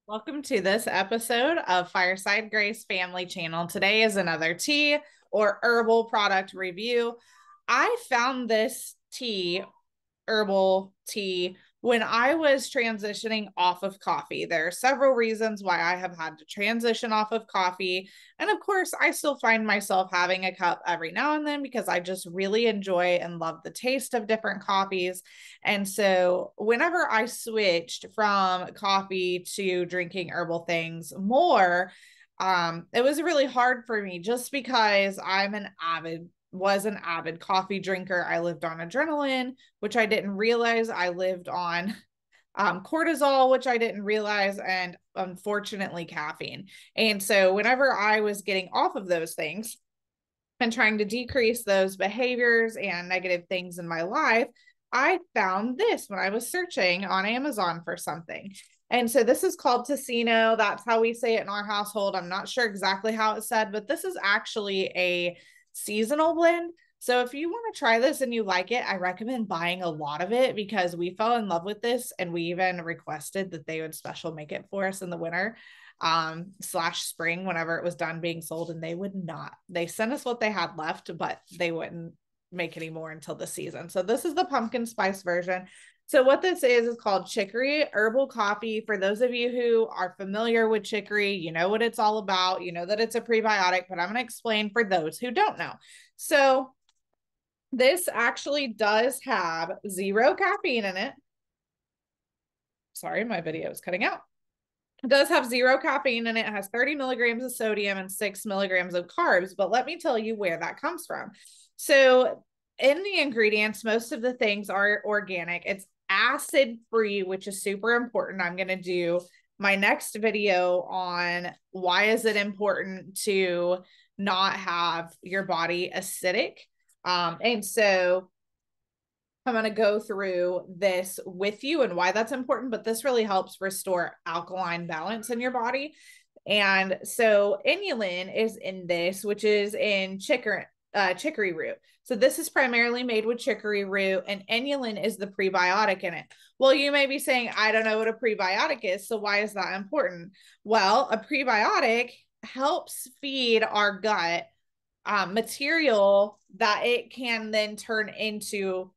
Welcome to this episode of Fireside Grace Family Channel. Today is another tea or herbal product review. I found this herbal tea, when I was transitioning off of coffee. There are several reasons why I have had to transition off of coffee. And of course, I still find myself having a cup every now and then because I just really enjoy and love the taste of different coffees. And so whenever I switched from coffee to drinking herbal things more, it was really hard for me just because was an avid coffee drinker. I lived on adrenaline, which I didn't realize. I lived on cortisol, which I didn't realize, and unfortunately, caffeine. And so, whenever I was getting off of those things and trying to decrease those behaviors and negative things in my life, I found this when I was searching on Amazon for something. And so this is called Teeccino. That's how we say it in our household. I'm not sure exactly how it's said, but this is actually a seasonal blend. So if you want to try this and you like it, I recommend buying a lot of it because we fell in love with this and we even requested that they would special make it for us in the winter slash spring whenever it was done being sold, and they would not. They sent us what they had left, but they wouldn't make any more until the season. So this is the pumpkin spice version. So what this is called chicory herbal coffee. For those of you who are familiar with chicory, you know what it's all about. You know that it's a prebiotic, but I'm going to explain for those who don't know. So this actually does have 0 caffeine in it. Sorry, my video is cutting out. It does have 0 caffeine in it. It has 30 milligrams of sodium and 6 milligrams of carbs, but let me tell you where that comes from. So in the ingredients, most of the things are organic. It's acid free, which is super important. I'm going to do my next video on why is it important to not have your body acidic. And so I'm going to go through this with you and why that's important, but this really helps restore alkaline balance in your body. And so inulin is in this, which is in chicory root. So this is primarily made with chicory root, and inulin is the prebiotic in it. Well, you may be saying, I don't know what a prebiotic is, so why is that important? Well, a prebiotic helps feed our gut material that it can then turn into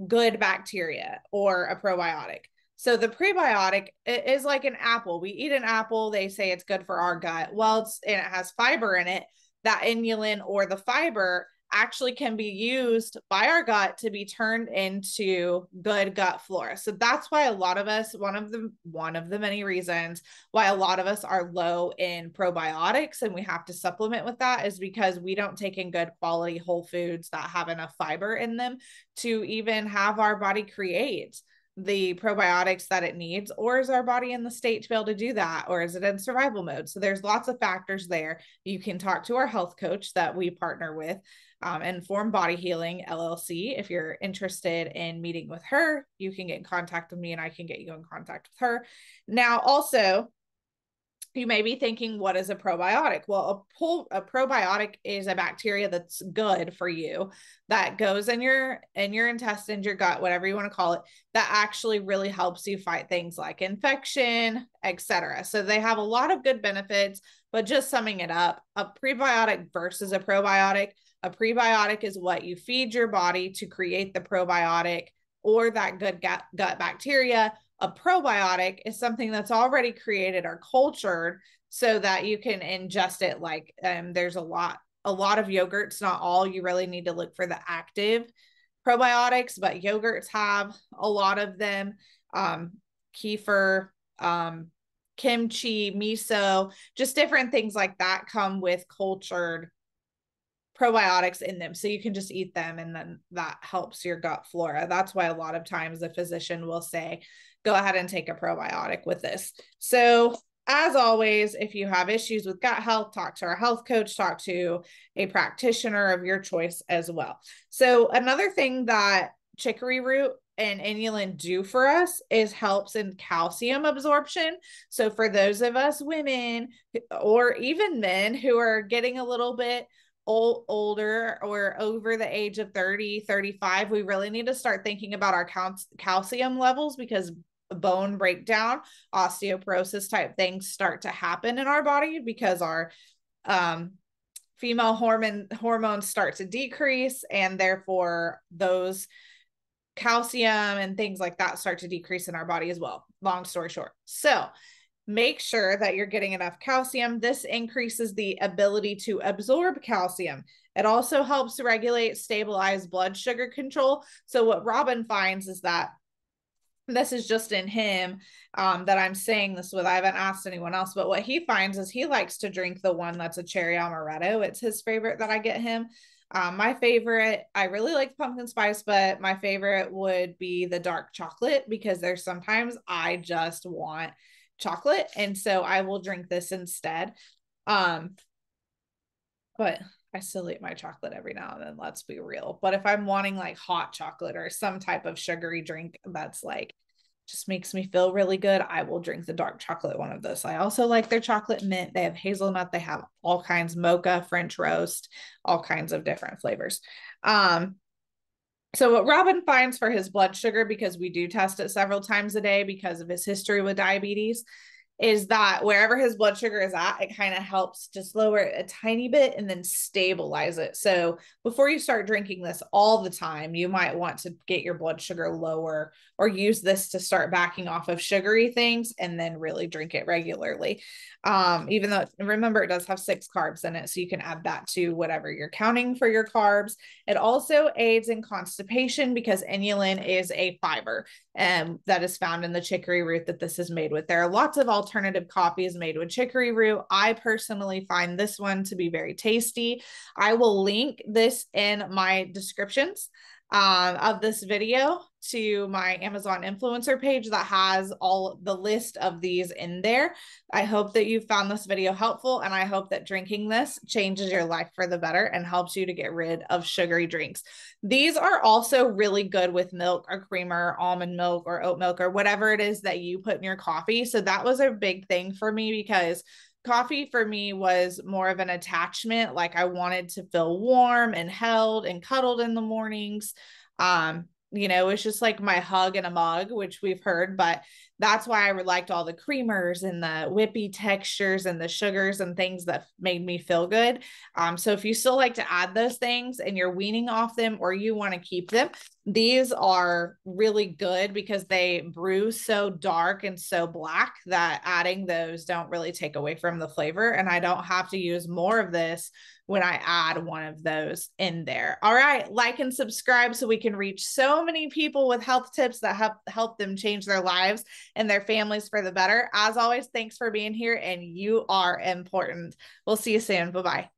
good bacteria or a probiotic. So the prebiotic is like an apple. We eat an apple, they say it's good for our gut. Well, and it has fiber in it. That inulin or the fiber actually can be used by our gut to be turned into good gut flora. So that's why a lot of us, one of the many reasons why a lot of us are low in probiotics and we have to supplement with that, is because we don't take in good quality whole foods that have enough fiber in them to even have our body create the probiotics that it needs. Or is our body in the state to be able to do that, or is it in survival mode? So there's lots of factors there. You can talk to our health coach that we partner with, Inform Body Healing LLC. If you're interested in meeting with her, you can get in contact with me and I can get you in contact with her. Now, also, you may be thinking, what is a probiotic? Well, a probiotic is a bacteria that's good for you, that goes in your intestines, your gut, whatever you want to call it, that actually really helps you fight things like infection, etc. So they have a lot of good benefits, but just summing it up, a prebiotic versus a probiotic. A prebiotic is what you feed your body to create the probiotic or that good gut bacteria. A probiotic is something that's already created or cultured so that you can ingest it. Like there's a lot of yogurts, not all. You really need to look for the active probiotics, but yogurts have a lot of them. Kefir, kimchi, miso, just different things like that come with cultured probiotics in them. So you can just eat them and then that helps your gut flora. That's why a lot of times a physician will say, go ahead and take a probiotic with this. So as always, if you have issues with gut health, talk to our health coach, talk to a practitioner of your choice as well. So another thing that chicory root and inulin do for us is helps in calcium absorption. So for those of us women or even men who are getting a little bit older or over the age of 30, 35, we really need to start thinking about our calcium levels, because bone breakdown, osteoporosis type things start to happen in our body because our female hormones start to decrease, and therefore those calcium and things like that start to decrease in our body as well. Long story short. So make sure that you're getting enough calcium. This increases the ability to absorb calcium. It also helps regulate, stabilize blood sugar control. So what Robin finds is that this is just in him that I'm saying this with. I haven't asked anyone else, but what he finds is he likes to drink the one that's a cherry amaretto. It's his favorite that I get him. My favorite, I really like pumpkin spice, but my favorite would be the dark chocolate, because there's sometimes I just want chocolate, and so I will drink this instead. But I still eat my chocolate every now and then, let's be real. But if I'm wanting like hot chocolate or some type of sugary drink that's like just makes me feel really good, I will drink the dark chocolate one of those. I also like their chocolate mint. They have hazelnut, they have all kinds, mocha, French roast, all kinds of different flavors. So what Robin finds for his blood sugar, because we do test it several times a day because of his history with diabetes, is that wherever his blood sugar is at, it kind of helps just lower it a tiny bit and then stabilize it. So before you start drinking this all the time, you might want to get your blood sugar lower, or use this to start backing off of sugary things and then really drink it regularly. Even though, remember, it does have 6 carbs in it, so you can add that to whatever you're counting for your carbs. It also aids in constipation because inulin is a fiber that is found in the chicory root that this is made with. There are lots of alternative coffees made with chicory root. I personally find this one to be very tasty. I will link this in my descriptions of this video to my Amazon influencer page that has all the list of these in there. I hope that you found this video helpful, and I hope that drinking this changes your life for the better and helps you to get rid of sugary drinks. These are also really good with milk or creamer, almond milk or oat milk or whatever it is that you put in your coffee. So that was a big thing for me, because coffee for me was more of an attachment. Like I wanted to feel warm and held and cuddled in the mornings. You know, it's just like my hug in a mug, which we've heard, but that's why I liked all the creamers and the whippy textures and the sugars and things that made me feel good. So if you still like to add those things and you're weaning off them, or you want to keep them, these are really good because they brew so dark and so black that adding those don't really take away from the flavor. And I don't have to use more of this when I add one of those in there. All right, like and subscribe so we can reach so many people with health tips that help them change their lives and their families for the better. As always, thanks for being here, and you are important. We'll see you soon. Bye-bye.